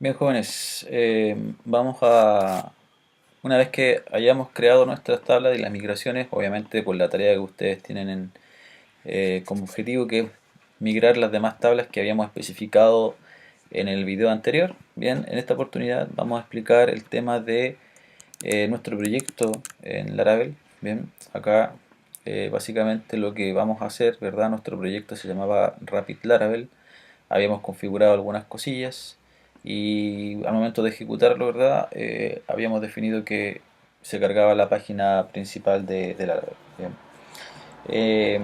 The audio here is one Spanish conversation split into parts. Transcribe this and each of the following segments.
Bien, jóvenes, una vez que hayamos creado nuestras tablas de las migraciones, obviamente por la tarea que ustedes tienen como objetivo, que es migrar las demás tablas que habíamos especificado en el video anterior. Bien, en esta oportunidad vamos a explicar el tema de nuestro proyecto en Laravel. Bien, acá básicamente lo que vamos a hacer, ¿verdad? Nuestro proyecto se llamaba Rapid Laravel. Habíamos configurado algunas cosillas y al momento de ejecutarlo, ¿verdad? Habíamos definido que se cargaba la página principal de Laravel. Bien. Eh,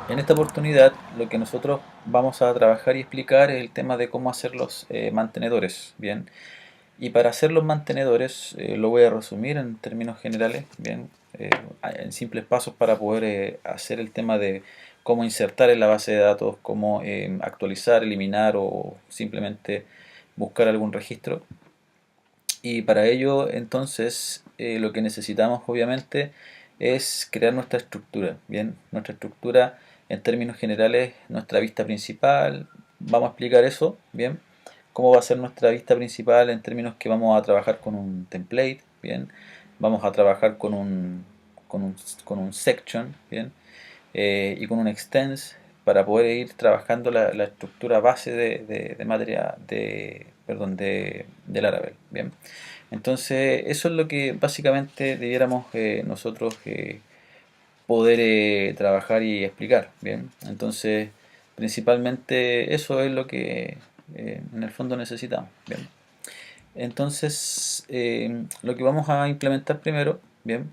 en esta oportunidad lo que nosotros vamos a trabajar y explicar es el tema de cómo hacer los mantenedores. Bien. Y para hacer los mantenedores, lo voy a resumir en términos generales, bien, en simples pasos para poder hacer el tema de cómo insertar en la base de datos, cómo actualizar, eliminar o simplemente buscar algún registro. Y para ello, entonces, lo que necesitamos obviamente es crear nuestra estructura, bien, nuestra estructura en términos generales, nuestra vista principal, vamos a explicar eso, bien, cómo va a ser nuestra vista principal en términos que vamos a trabajar con un template, bien, vamos a trabajar con un section, bien, y con un extends para poder ir trabajando la estructura base de materia perdón, de Laravel, bien. Entonces, eso es lo que básicamente debiéramos nosotros poder trabajar y explicar, bien. Entonces, principalmente eso es lo que en el fondo necesitamos, bien. Entonces, lo que vamos a implementar primero, bien,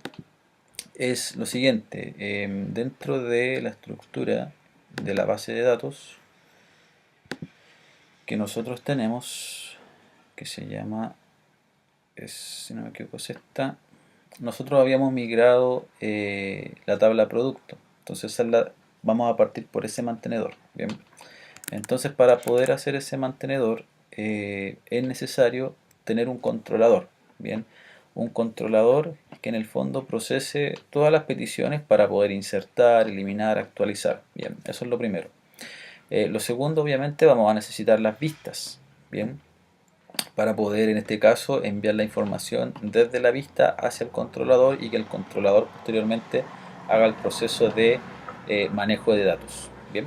es lo siguiente. Dentro de la estructura de la base de datos que nosotros tenemos, que se llama, si no me equivoco, es esta, nosotros habíamos migrado la tabla producto. Entonces vamos a partir por ese mantenedor. Bien. Entonces, para poder hacer ese mantenedor es necesario tener un controlador. Bien, un controlador que en el fondo procese todas las peticiones para poder insertar, eliminar, actualizar. Bien, eso es lo primero. Lo segundo, obviamente, vamos a necesitar las vistas. Bien, para poder en este caso enviar la información desde la vista hacia el controlador y que el controlador posteriormente haga el proceso de manejo de datos. Bien.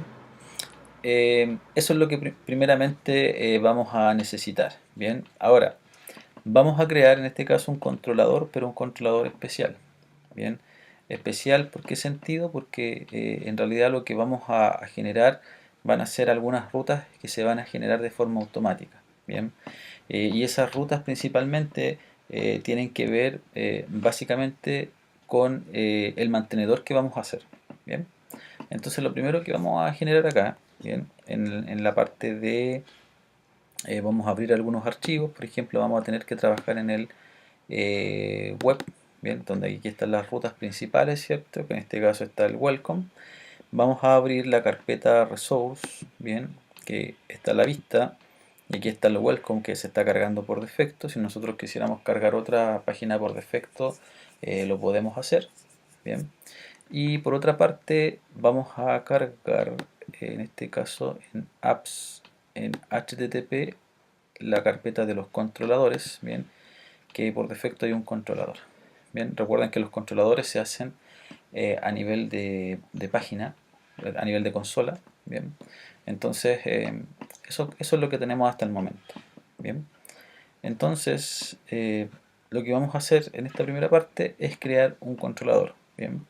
Eso es lo que primeramente vamos a necesitar. Bien, ahora vamos a crear en este caso un controlador, pero un controlador especial. Bien, especial ¿por qué sentido? Porque en realidad lo que vamos a generar van a ser algunas rutas que se van a generar de forma automática. Bien, y esas rutas principalmente tienen que ver básicamente con el mantenedor que vamos a hacer. Bien, entonces lo primero que vamos a generar acá, bien, en la parte de vamos a abrir algunos archivos, por ejemplo vamos a tener que trabajar en el web, bien, donde aquí están las rutas principales, cierto, que en este caso está el welcome. Vamos a abrir la carpeta resource, bien, que está a la vista, y aquí está el welcome que se está cargando por defecto. Si nosotros quisiéramos cargar otra página por defecto, lo podemos hacer, bien. Y por otra parte vamos a cargar en este caso en apps en HTTP la carpeta de los controladores, bien, que por defecto hay un controlador. Bien, recuerden que los controladores se hacen a nivel de página, a nivel de consola, bien. Entonces eso es lo que tenemos hasta el momento, bien. Entonces lo que vamos a hacer en esta primera parte es crear un controlador, bien.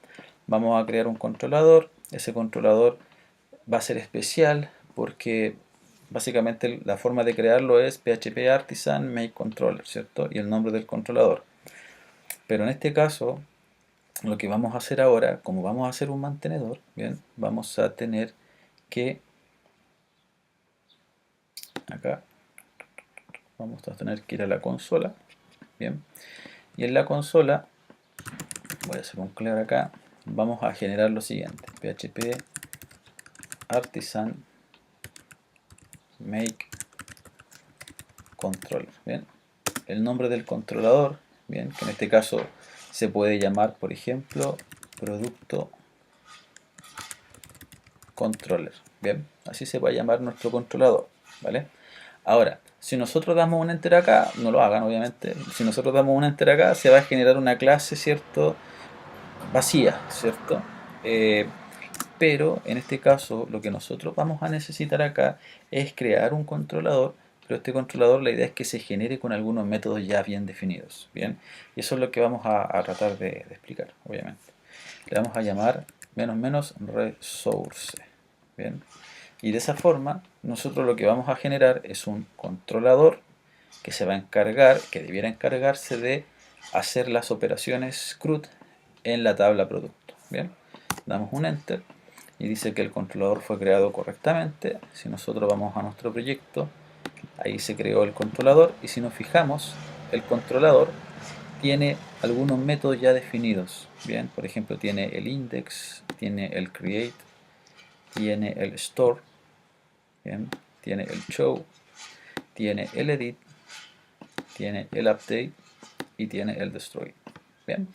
Vamos a crear un controlador. Ese controlador va a ser especial porque básicamente la forma de crearlo es PHP Artisan Make Controller, ¿cierto? Y el nombre del controlador. Pero en este caso, lo que vamos a hacer ahora, como vamos a hacer un mantenedor, bien, vamos a tener que acá vamos a tener que ir a la consola, bien, y en la consola voy a hacer un clear acá, vamos a generar lo siguiente: PHP Artisan Make Controller, bien, el nombre del controlador, bien, que en este caso se puede llamar, por ejemplo, producto controller, bien, así se va a llamar nuestro controlador, ¿vale? Ahora, Si nosotros damos un enter acá, no lo hagan obviamente, si nosotros damos un enter acá, se va a generar una clase, ¿cierto? Vacía, ¿cierto? Eh, pero en este caso lo que nosotros vamos a necesitar acá es crear un controlador, pero este controlador la idea es que se genere con algunos métodos ya bien definidos, ¿bien? Y eso es lo que vamos a tratar de explicar, obviamente. Le vamos a llamar menos resource, ¿bien? Y de esa forma nosotros lo que vamos a generar es un controlador que se va a encargar, que debiera encargarse de hacer las operaciones CRUD en la tabla producto, ¿bien? Damos un enter y dice que el controlador fue creado correctamente. Si nosotros vamos a nuestro proyecto, ahí se creó el controlador y si nos fijamos, el controlador tiene algunos métodos ya definidos. Bien, por ejemplo, tiene el index, tiene el create, tiene el store, bien, tiene el show, tiene el edit, tiene el update y tiene el destroy. Bien,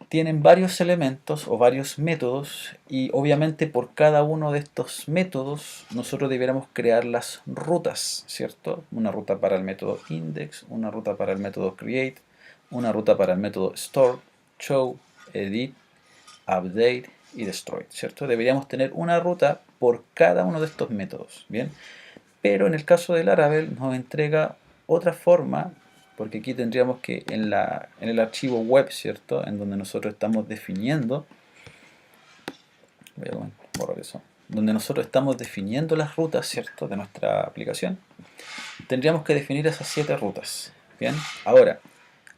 tienen varios elementos o varios métodos y obviamente por cada uno de estos métodos nosotros debiéramos crear las rutas, ¿cierto? Una ruta para el método index, una ruta para el método create, una ruta para el método store, show, edit, update y destroy, ¿cierto? Deberíamos tener una ruta por cada uno de estos métodos, ¿bien? Pero en el caso del Laravel nos entrega otra forma, porque aquí tendríamos que en el archivo web, ¿cierto? En donde nosotros estamos definiendo, voy a borrar eso, donde nosotros estamos definiendo las rutas, ¿cierto? De nuestra aplicación, tendríamos que definir esas 7 rutas, ¿bien? Ahora,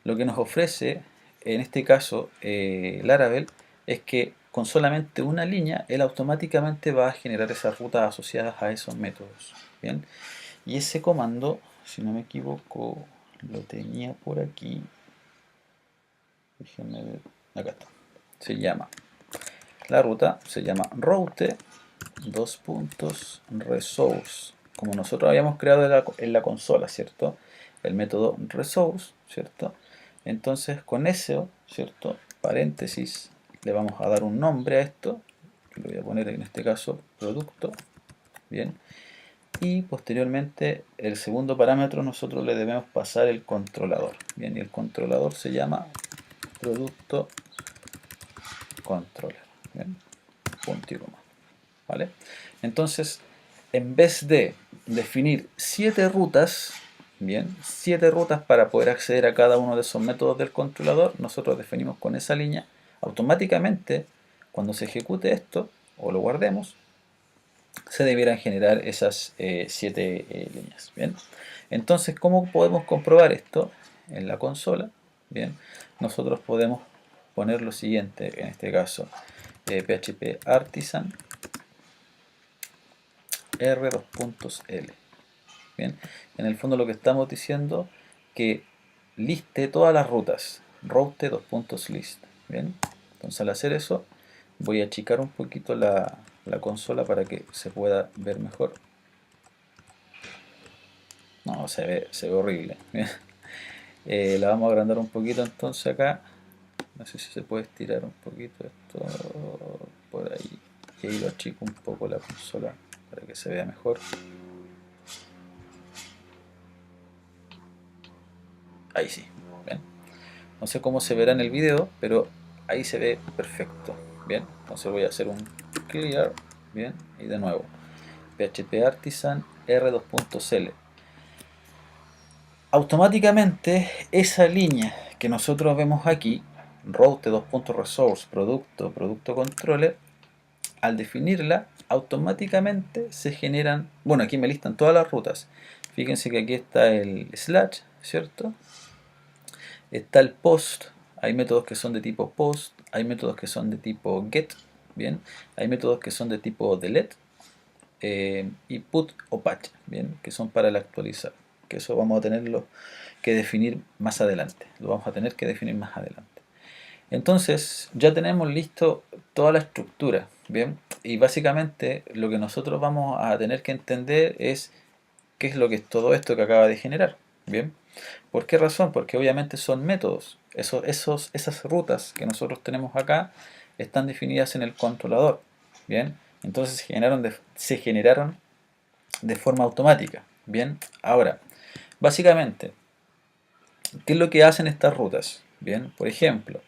lo que nos ofrece, en este caso, Laravel, es que con solamente una línea, él automáticamente va a generar esas rutas asociadas a esos métodos, ¿bien? Y ese comando, si no me equivoco, lo tenía por aquí. Déjenme ver. Acá está. Se llama. La ruta se llama route dos puntos resource. Como nosotros habíamos creado en la consola, ¿cierto? El método resource, ¿cierto? Entonces con eso, ¿cierto? Paréntesis, le vamos a dar un nombre a esto. Lo voy a poner en este caso producto. Bien. Y posteriormente el segundo parámetro nosotros le debemos pasar el controlador. Bien, y el controlador se llama producto controller. Bien, punto y coma. ¿Vale? Entonces, en vez de definir 7 rutas, bien, 7 rutas para poder acceder a cada uno de esos métodos del controlador, nosotros definimos con esa línea, automáticamente, cuando se ejecute esto, o lo guardemos, se debieran generar esas 7 líneas. Bien, entonces, ¿cómo podemos comprobar esto? En la consola, bien, nosotros podemos poner lo siguiente, en este caso, PHP Artisan R2.L. Bien, en el fondo lo que estamos diciendo que liste todas las rutas, route2.list. Bien, entonces al hacer eso voy a achicar un poquito la consola para que se pueda ver mejor. No, se ve horrible. La vamos a agrandar un poquito entonces acá. No sé si se puede estirar un poquito esto por ahí. Y ahí lo achico un poco la consola para que se vea mejor. Ahí sí. ¿Ven? No sé cómo se verá en el video, pero ahí se ve perfecto. Bien, entonces voy a hacer un clear. Bien, y de nuevo. PHP Artisan R2.cl. Automáticamente esa línea que nosotros vemos aquí, route 2.resource, producto controller, al definirla, automáticamente se generan, bueno, aquí me listan todas las rutas. Fíjense que aquí está el slash, ¿cierto? Está el post, hay métodos que son de tipo post, hay métodos que son de tipo get, bien, hay métodos que son de tipo delete, y put o patch, bien, que son para el actualizar, que eso vamos a tenerlo que definir más adelante, lo vamos a tener que definir más adelante. Entonces ya tenemos listo toda la estructura, bien, y básicamente lo que nosotros vamos a tener que entender es qué es lo que es todo esto que acaba de generar, bien. ¿Por qué razón? Porque obviamente son métodos. Esas rutas que nosotros tenemos acá están definidas en el controlador. Bien, entonces se generaron de forma automática. Bien, ahora, básicamente, ¿qué es lo que hacen estas rutas? Bien, por ejemplo,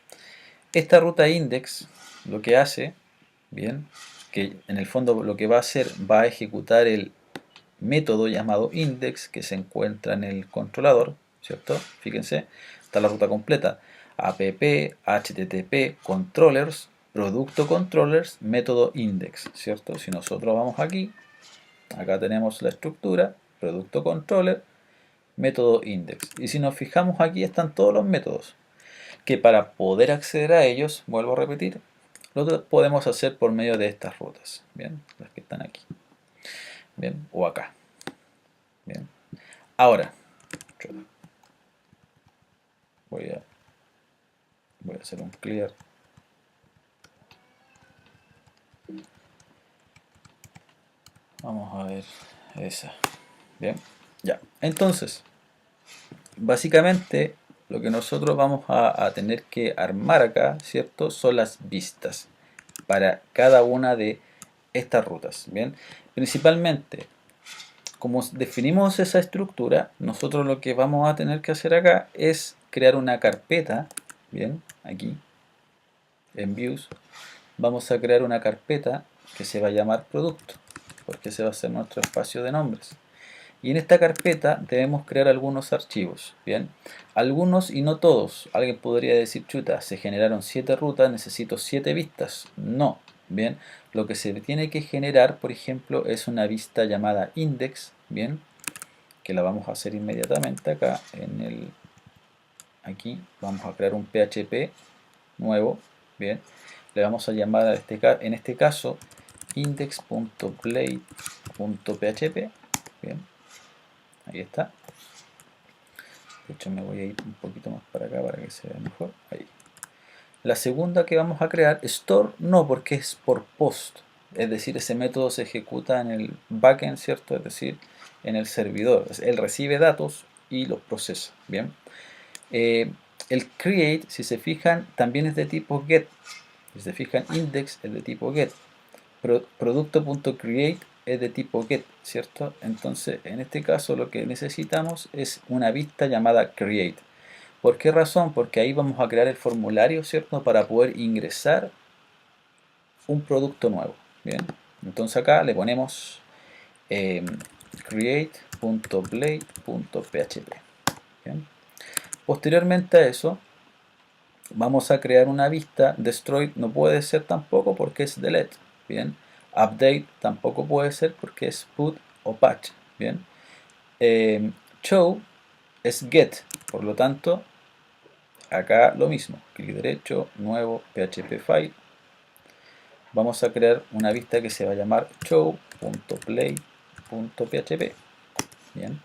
esta ruta index lo que hace, bien, que en el fondo lo que va a hacer va a ejecutar el método llamado index que se encuentra en el controlador, ¿cierto? Fíjense, está la ruta completa. app, http, controllers, producto controllers, método index, ¿cierto? Si nosotros vamos aquí, acá tenemos la estructura, producto controller, método index. Y si nos fijamos aquí están todos los métodos, que para poder acceder a ellos, vuelvo a repetir, lo podemos hacer por medio de estas rutas, ¿bien? Las que están aquí, ¿bien? O acá, ¿bien? Ahora, voy a, voy a hacer un clear. Vamos a ver esa. Bien, ya. Entonces, básicamente lo que nosotros vamos a tener que armar acá, ¿cierto? Son las vistas para cada una de estas rutas. Bien, principalmente, como definimos esa estructura, nosotros lo que vamos a tener que hacer acá es crear una carpeta. Bien, aquí en Views vamos a crear una carpeta que se va a llamar producto, porque ese va a ser nuestro espacio de nombres. Y en esta carpeta debemos crear algunos archivos, ¿bien? Algunos y no todos. Alguien podría decir, chuta, se generaron 7 rutas, necesito 7 vistas. No, ¿bien? Lo que se tiene que generar, por ejemplo, es una vista llamada index, ¿bien? Que la vamos a hacer inmediatamente acá aquí vamos a crear un PHP nuevo, ¿bien? Le vamos a llamar en este caso index.play.php, ¿bien? Ahí está. De hecho me voy a ir un poquito más para acá para que se vea mejor. Ahí. La segunda que vamos a crear, store no, porque es por post. Es decir, ese método se ejecuta en el backend, ¿cierto? Es decir, en el servidor. Él recibe datos y los procesa. Bien. El create, si se fijan, también es de tipo get. Si se fijan, index es de tipo get. Producto.create es de tipo get, ¿cierto? Entonces, en este caso lo que necesitamos es una vista llamada create. ¿Por qué razón? Porque ahí vamos a crear el formulario, ¿cierto? Para poder ingresar un producto nuevo, ¿bien? Entonces acá le ponemos create.blade.php, ¿bien? Posteriormente a eso, vamos a crear una vista. Destroy no puede ser tampoco porque es delete, ¿bien? Update tampoco puede ser porque es put o patch, ¿bien? Show es get, por lo tanto, acá lo mismo, clic derecho, nuevo, php file. Vamos a crear una vista que se va a llamar show.play.php, ¿bien?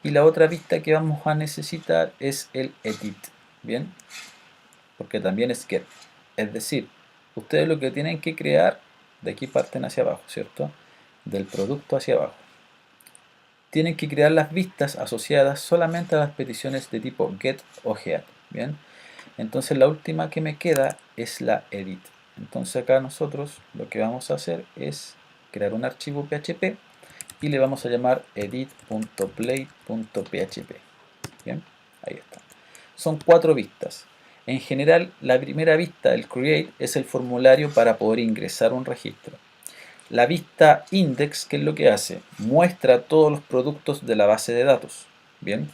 Y la otra vista que vamos a necesitar es el edit, ¿bien? Porque también es get. Es decir, ustedes lo que tienen que crear, de aquí parten hacia abajo, ¿cierto? Del producto hacia abajo. Tienen que crear las vistas asociadas solamente a las peticiones de tipo get o head, ¿bien? Entonces la última que me queda es la edit. Entonces acá nosotros lo que vamos a hacer es crear un archivo PHP y le vamos a llamar edit.play.php. Bien, ahí está. Son 4 vistas. En general, la primera vista, el create, es el formulario para poder ingresar un registro. La vista index, ¿qué es lo que hace? Muestra todos los productos de la base de datos. Bien.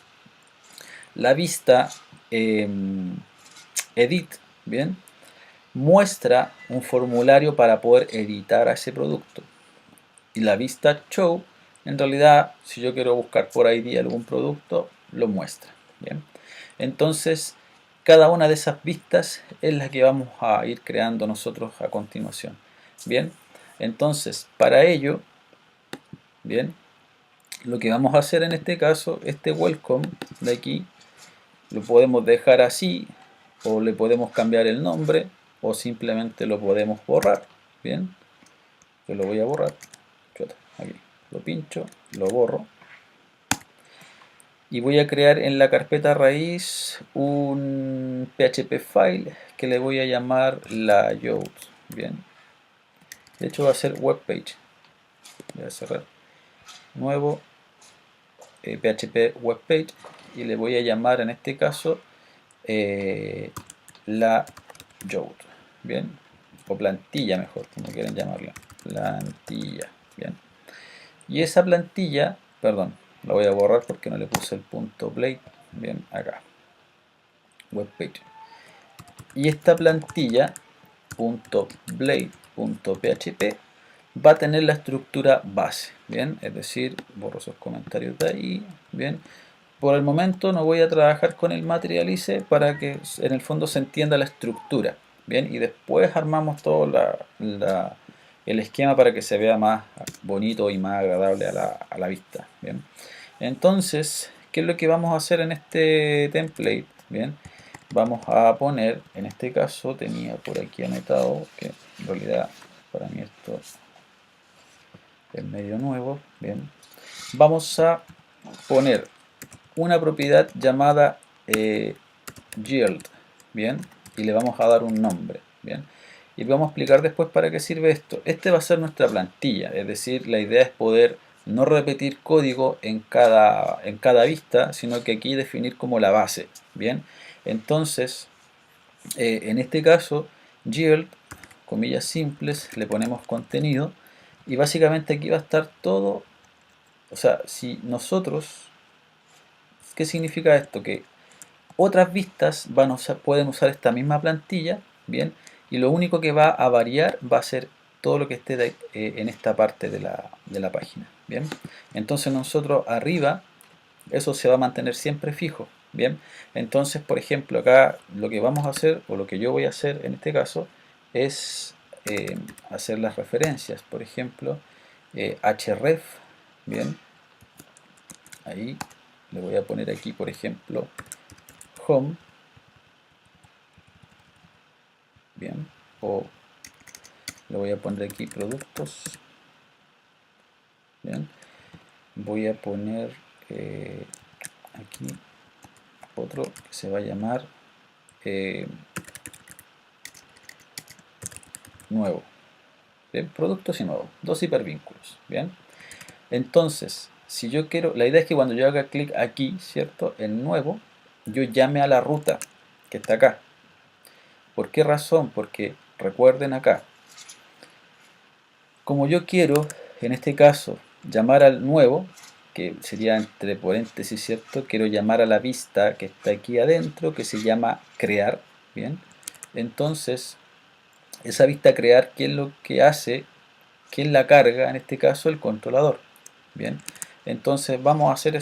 La vista edit, bien, muestra un formulario para poder editar a ese producto. Y la vista show, en realidad, si yo quiero buscar por ID algún producto, lo muestra. Bien. Entonces, cada una de esas vistas es la que vamos a ir creando nosotros a continuación. Bien. Entonces, para ello, bien, lo que vamos a hacer en este caso, este welcome de aquí, lo podemos dejar así, o le podemos cambiar el nombre, o simplemente lo podemos borrar. Bien, yo lo voy a borrar. Aquí lo pincho, lo borro. Y voy a crear en la carpeta raíz un PHP file que le voy a llamar layout. Bien, de hecho va a ser webpage. Voy a cerrar. nuevo PHP web page y le voy a llamar en este caso la Jode, bien, o plantilla mejor, como quieren llamarla, plantilla, bien. Y esa plantilla, perdón, la voy a borrar porque no le puse el punto blade, bien, acá, web page. Y esta plantilla .blade.php va a tener la estructura base, bien, es decir, borro esos comentarios de ahí, bien. Por el momento no voy a trabajar con el materialize para que en el fondo se entienda la estructura, bien, y después armamos todo el esquema para que se vea más bonito y más agradable a la vista, bien. Entonces, ¿qué es lo que vamos a hacer en este template? Bien, vamos a poner, en este caso tenía por aquí anotado, que en realidad para mí esto es medio nuevo, bien, vamos a poner una propiedad llamada yield, bien, y le vamos a dar un nombre, bien, y vamos a explicar después para qué sirve esto. Este va a ser nuestra plantilla, es decir, la idea es poder no repetir código en cada vista, sino que aquí definir como la base, bien. Entonces, en este caso, yield, comillas simples, le ponemos contenido, y básicamente aquí va a estar todo, o sea, si nosotros, ¿qué significa esto? Que otras vistas pueden usar esta misma plantilla, bien, y lo único que va a variar va a ser todo lo que esté en esta parte de la página, bien. Entonces nosotros arriba, eso se va a mantener siempre fijo, bien. Entonces, por ejemplo, acá lo que vamos a hacer, o lo que yo voy a hacer en este caso, es hacer las referencias, por ejemplo, href, bien, ahí le voy a poner aquí, por ejemplo, home, bien, o le voy a poner aquí productos, bien, voy a poner aquí otro que se va a llamar nuevo, bien, productos y nuevo, dos hipervínculos, bien. Entonces, si yo quiero, la idea es que cuando yo haga clic aquí, ¿cierto? En nuevo, yo llame a la ruta que está acá. ¿Por qué razón? Porque recuerden acá, como yo quiero, en este caso, llamar al nuevo, que sería entre paréntesis, ¿cierto? Quiero llamar a la vista que está aquí adentro, que se llama crear, ¿bien? Entonces, esa vista crear, ¿qué es lo que hace? ¿Quién la carga? En este caso, el controlador, ¿bien? Entonces, vamos a hacer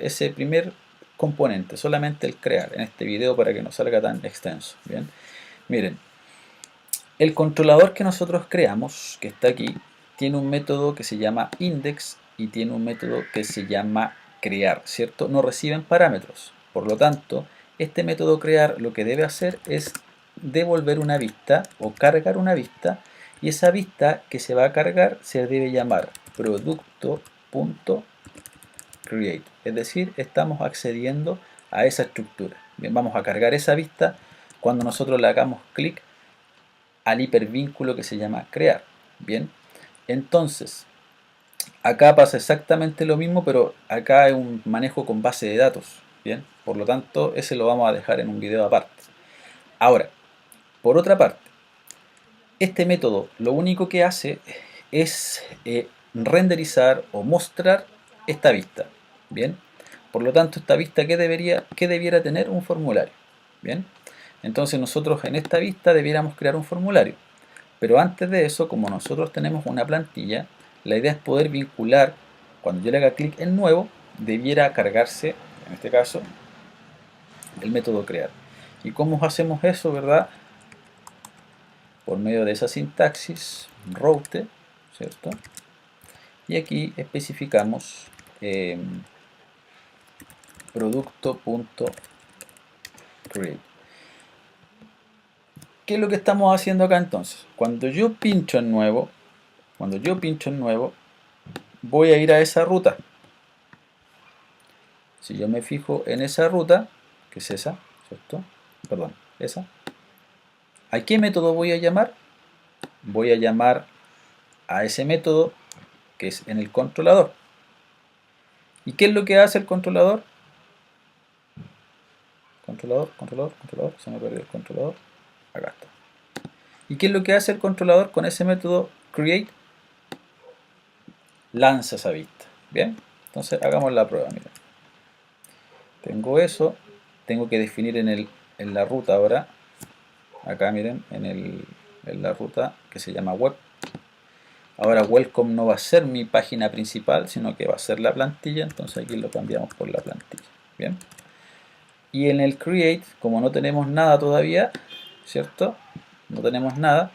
ese primer componente, solamente el crear, en este video para que no salga tan extenso, ¿bien? Miren, el controlador que nosotros creamos, que está aquí, tiene un método que se llama index y tiene un método que se llama crear, ¿cierto? No reciben parámetros. Por lo tanto, este método crear lo que debe hacer es devolver una vista o cargar una vista, y esa vista que se va a cargar se debe llamar producto.create. Es decir, estamos accediendo a esa estructura. Bien, vamos a cargar esa vista cuando nosotros le hagamos clic al hipervínculo que se llama crear. Bien, entonces acá pasa exactamente lo mismo, pero acá hay un manejo con base de datos. Bien, por lo tanto ese lo vamos a dejar en un video aparte. Ahora, por otra parte, este método lo único que hace es renderizar o mostrar esta vista. Bien, por lo tanto esta vista que debiera tener un formulario. Bien, entonces nosotros en esta vista debiéramos crear un formulario. Pero antes de eso, como nosotros tenemos una plantilla, la idea es poder vincular, cuando yo le haga clic en nuevo, debiera cargarse, en este caso, el método crear. ¿Y cómo hacemos eso, verdad? Por medio de esa sintaxis, route, ¿cierto? Y aquí especificamos producto.create. ¿Qué es lo que estamos haciendo acá entonces? Cuando yo pincho en nuevo, voy a ir a esa ruta. Si yo me fijo en esa ruta, que es esa, ¿cierto? Perdón, esa. ¿A qué método voy a llamar? Voy a llamar a ese método que es en el controlador. ¿Y qué es lo que hace el controlador? Controlador, se me perdió el controlador. Acá está. ¿Y qué es lo que hace el controlador con ese método create? Lanza esa vista. Bien, entonces hagamos la prueba. Mira, tengo eso, tengo que definir en la ruta ahora. Acá miren, en la ruta que se llama web. Ahora welcome no va a ser mi página principal, sino que va a ser la plantilla. Entonces aquí lo cambiamos por la plantilla. Bien. Y en el create, como no tenemos nada todavía, ¿cierto? No tenemos nada.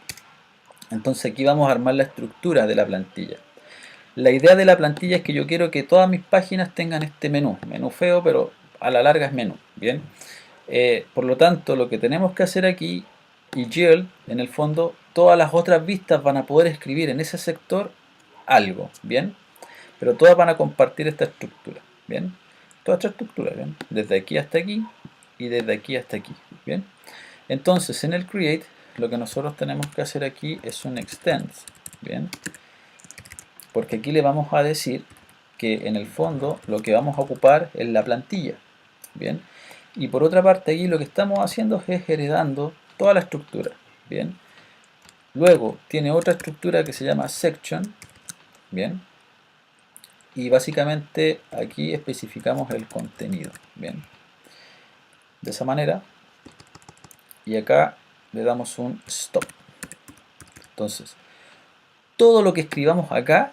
Entonces aquí vamos a armar la estructura de la plantilla. La idea de la plantilla es que yo quiero que todas mis páginas tengan este menú. Menú feo, pero a la larga es menú. Bien. Por lo tanto, lo que tenemos que hacer aquí, y yield, en el fondo, todas las otras vistas van a poder escribir en ese sector algo. Bien. Pero todas van a compartir esta estructura. Bien. Toda esta estructura. Bien. Desde aquí hasta aquí y desde aquí hasta aquí. Bien. Entonces, en el create, lo que nosotros tenemos que hacer aquí es un extend. Bien. Porque aquí le vamos a decir que en el fondo lo que vamos a ocupar es la plantilla. Bien. Y por otra parte aquí lo que estamos haciendo es heredando toda la estructura. Bien. Luego tiene otra estructura que se llama section. Bien. Y básicamente aquí especificamos el contenido. Bien. De esa manera. Y acá le damos un stop. Entonces, todo lo que escribamos acá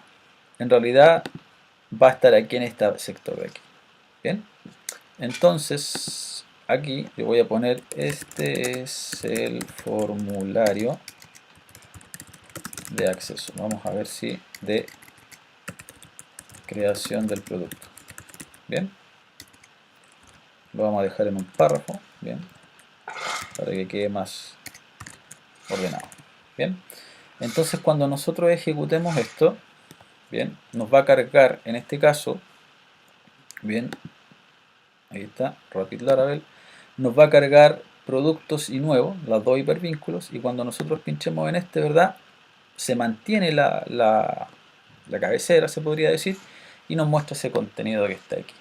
en realidad va a estar aquí en este sector de aquí. Bien. Entonces, aquí le voy a poner, este es el formulario de acceso. Vamos a ver si de creación del producto. Bien. Lo vamos a dejar en un párrafo. Bien. Para que quede más ordenado. Bien. Entonces, cuando nosotros ejecutemos esto, bien, nos va a cargar, en este caso, bien, ahí está, Rapid Laravel, nos va a cargar productos y nuevos, los dos hipervínculos, y cuando nosotros pinchemos en este, ¿verdad? Se mantiene la cabecera, se podría decir, y nos muestra ese contenido que está aquí.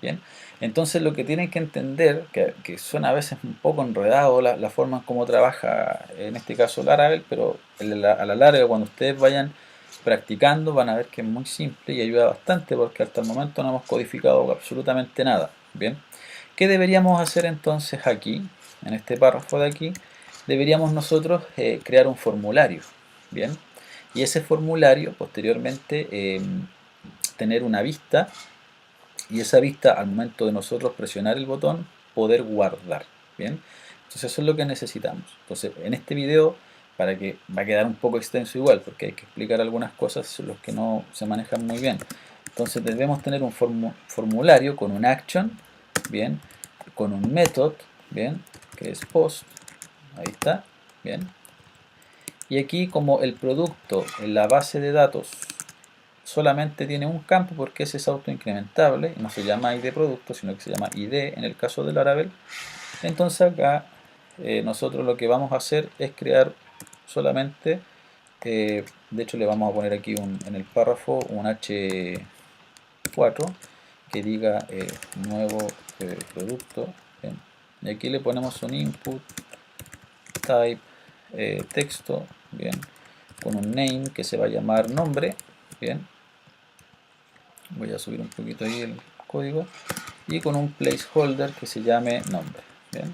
Bien, entonces lo que tienen que entender, que suena a veces un poco enredado la forma en cómo trabaja en este caso Laravel, pero a la larga cuando ustedes vayan practicando van a ver que es muy simple y ayuda bastante porque hasta el momento no hemos codificado absolutamente nada. Bien, ¿qué deberíamos hacer entonces aquí, en este párrafo de aquí? Deberíamos nosotros crear un formulario. Bien, y ese formulario posteriormente tener una vista, y esa vista al momento de nosotros presionar el botón poder guardar. Bien, entonces eso es lo que necesitamos. Entonces en este video, para que va a quedar un poco extenso igual porque hay que explicar algunas cosas los que no se manejan muy bien. Entonces debemos tener un formulario con un action, bien, con un method, bien, que es post, ahí está, bien. Y aquí como el producto en la base de datos solamente tiene un campo porque ese es autoincrementable, no se llama ID producto, sino que se llama ID en el caso del Laravel. Entonces acá nosotros lo que vamos a hacer es crear solamente, de hecho le vamos a poner aquí en el párrafo un H4 que diga nuevo producto. Bien. Y aquí le ponemos un input type texto, bien, con un name que se va a llamar nombre. Bien, voy a subir un poquito ahí el código, y con un placeholder que se llame nombre. Bien,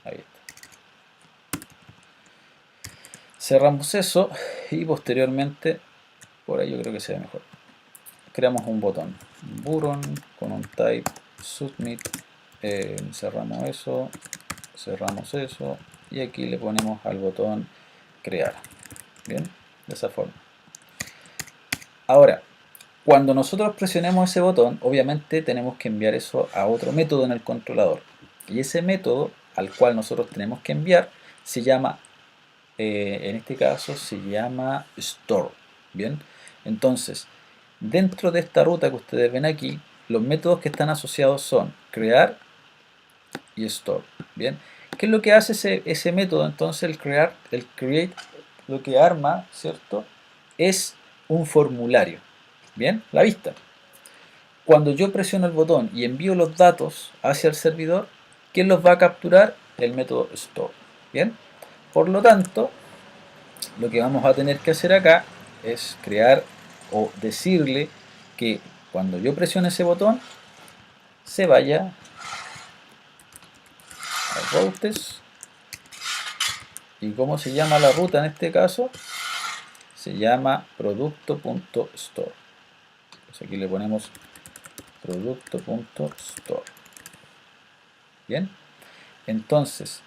ahí está. Cerramos eso y posteriormente, por ahí yo creo que se ve mejor, creamos un botón button con un type submit. Cerramos eso y aquí le ponemos al botón crear. Bien, de esa forma. Ahora, cuando nosotros presionemos ese botón, obviamente tenemos que enviar eso a otro método en el controlador. Y ese método al cual nosotros tenemos que enviar se llama, en este caso, se llama store. Bien, entonces, dentro de esta ruta que ustedes ven aquí, los métodos que están asociados son crear y store. Bien, ¿qué es lo que hace ese método? Entonces, el create, lo que arma, ¿cierto? Es un formulario. Bien, la vista. Cuando yo presiono el botón y envío los datos hacia el servidor, ¿quién los va a capturar? El método store. Bien, por lo tanto, lo que vamos a tener que hacer acá es crear o decirle que cuando yo presione ese botón se vaya a routes. ¿Y cómo se llama la ruta en este caso? Se llama producto.store. Pues aquí le ponemos producto.store. Bien, entonces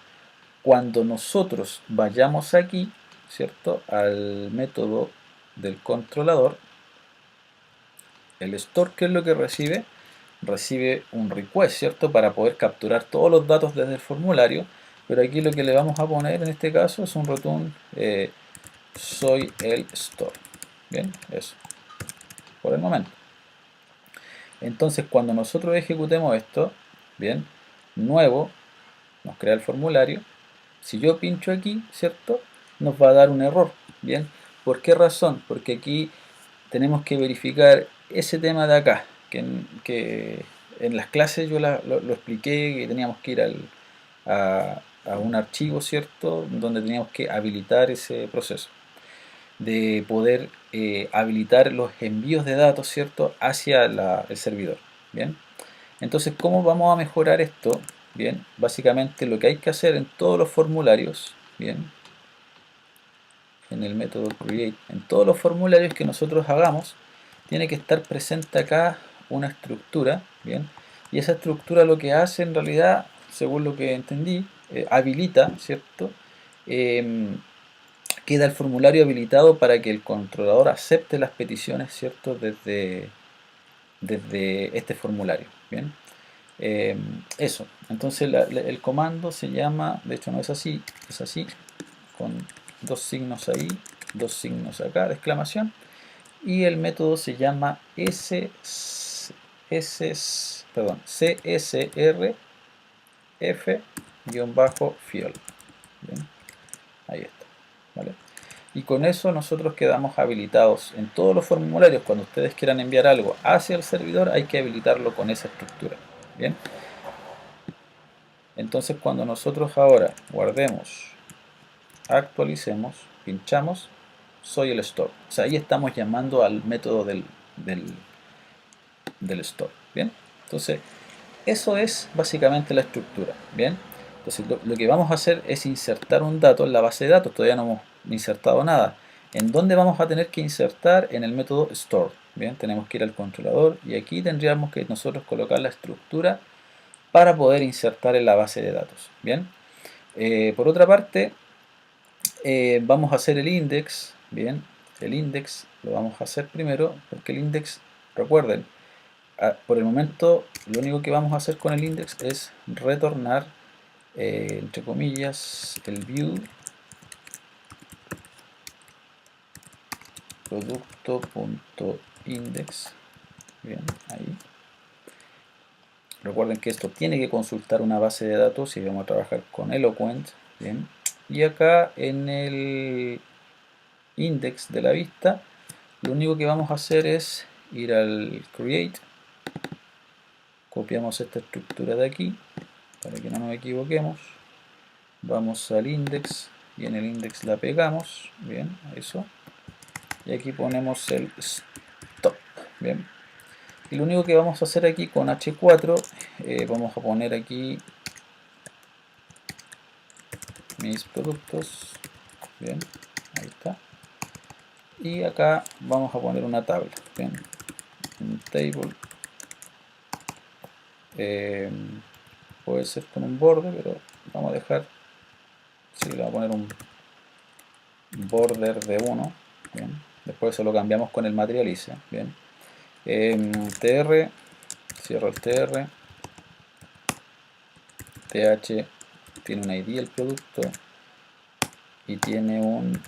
cuando nosotros vayamos aquí, ¿cierto?, al método del controlador, el store, ¿qué es lo que recibe? Recibe un request, ¿cierto?, para poder capturar todos los datos desde el formulario, pero aquí lo que le vamos a poner en este caso es un return soy el store. Bien, eso, por el momento. Entonces cuando nosotros ejecutemos esto, bien, nuevo, nos crea el formulario. Si yo pincho aquí, ¿cierto?, nos va a dar un error. Bien, ¿por qué razón? Porque aquí tenemos que verificar ese tema de acá, que en las clases yo lo expliqué, que teníamos que ir a un archivo, ¿cierto?, donde teníamos que habilitar ese proceso de poder habilitar los envíos de datos, ¿cierto?, hacia el servidor. Bien, entonces, ¿cómo vamos a mejorar esto? Bien, básicamente lo que hay que hacer en todos los formularios, bien, en el método create, en todos los formularios que nosotros hagamos, tiene que estar presente acá una estructura, bien, y esa estructura lo que hace en realidad, según lo que entendí, habilita, ¿cierto? Em, Queda el formulario habilitado para que el controlador acepte las peticiones, ¿cierto?, desde este formulario, bien. Eso, entonces el comando se llama, de hecho no es así, es así, con dos signos ahí, dos signos acá de exclamación, y el método se llama csrf-fuel. Bien, ahí está, ¿vale? Y con eso nosotros quedamos habilitados en todos los formularios. Cuando ustedes quieran enviar algo hacia el servidor, hay que habilitarlo con esa estructura. Bien, entonces cuando nosotros ahora guardemos, actualicemos, pinchamos, soy el store. O sea, ahí estamos llamando al método del store. Bien, entonces eso es básicamente la estructura. Bien, entonces lo que vamos a hacer es insertar un dato en la base de datos. Todavía no hemos insertado nada. ¿En dónde vamos a tener que insertar? En el método store. Bien, tenemos que ir al controlador y aquí tendríamos que nosotros colocar la estructura para poder insertar en la base de datos. Bien, por otra parte, vamos a hacer el index. Bien, el index lo vamos a hacer primero porque el index, recuerden, por el momento lo único que vamos a hacer con el index es retornar entre comillas el view producto.index. Bien, ahí. Recuerden que esto tiene que consultar una base de datos y vamos a trabajar con Eloquent. Bien, y acá en el index de la vista lo único que vamos a hacer es ir al create, copiamos esta estructura de aquí para que no nos equivoquemos, vamos al index y en el index la pegamos, bien, eso, y aquí ponemos el stop, bien, y lo único que vamos a hacer aquí con H4, vamos a poner aquí mis productos, bien, ahí está, y acá vamos a poner una tabla, bien, un table, puede ser con un borde, pero vamos a dejar, si le vamos a poner un border de 1, bien, después eso lo cambiamos con el materializa, bien, tr, cierro el tr, th tiene un id el producto y tiene un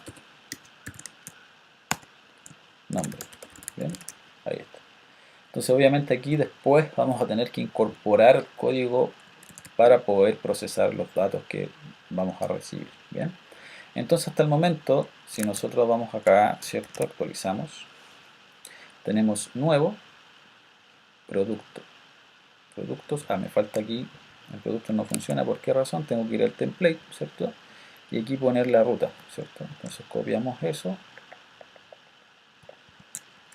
nombre, bien, ahí está. Entonces obviamente aquí después vamos a tener que incorporar código para poder procesar los datos que vamos a recibir, bien. Entonces hasta el momento, si nosotros vamos acá, ¿cierto? Actualizamos, tenemos nuevo, producto, productos, me falta aquí, el producto no funciona, ¿por qué razón? Tengo que ir al template, ¿cierto? Y aquí poner la ruta, ¿cierto? Entonces copiamos eso,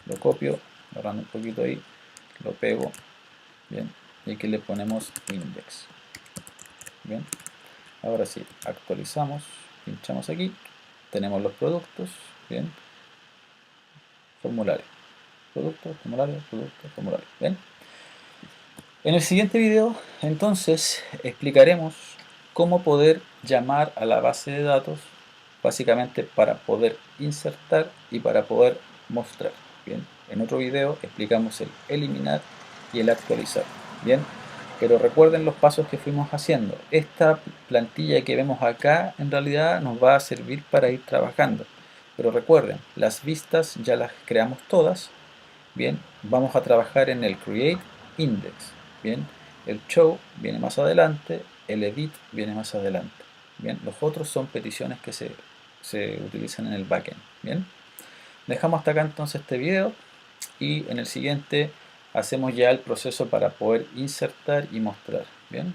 lo copio, agarrando un poquito ahí, lo pego, bien, y aquí le ponemos index, bien. Ahora sí, actualizamos, pinchamos aquí, tenemos los productos, bien, formulario, producto, formulario, ¿ven? En el siguiente video, entonces, explicaremos cómo poder llamar a la base de datos, básicamente para poder insertar y para poder mostrar, ¿bien? En otro video explicamos el eliminar y el actualizar, ¿bien? Pero recuerden los pasos que fuimos haciendo. Esta plantilla que vemos acá, en realidad, nos va a servir para ir trabajando. Pero recuerden, las vistas ya las creamos todas. Bien, vamos a trabajar en el create index. Bien, el show viene más adelante, el edit viene más adelante. Bien, los otros son peticiones que se utilizan en el backend. Bien, dejamos hasta acá entonces este video y en el siguiente hacemos ya el proceso para poder insertar y mostrar. Bien.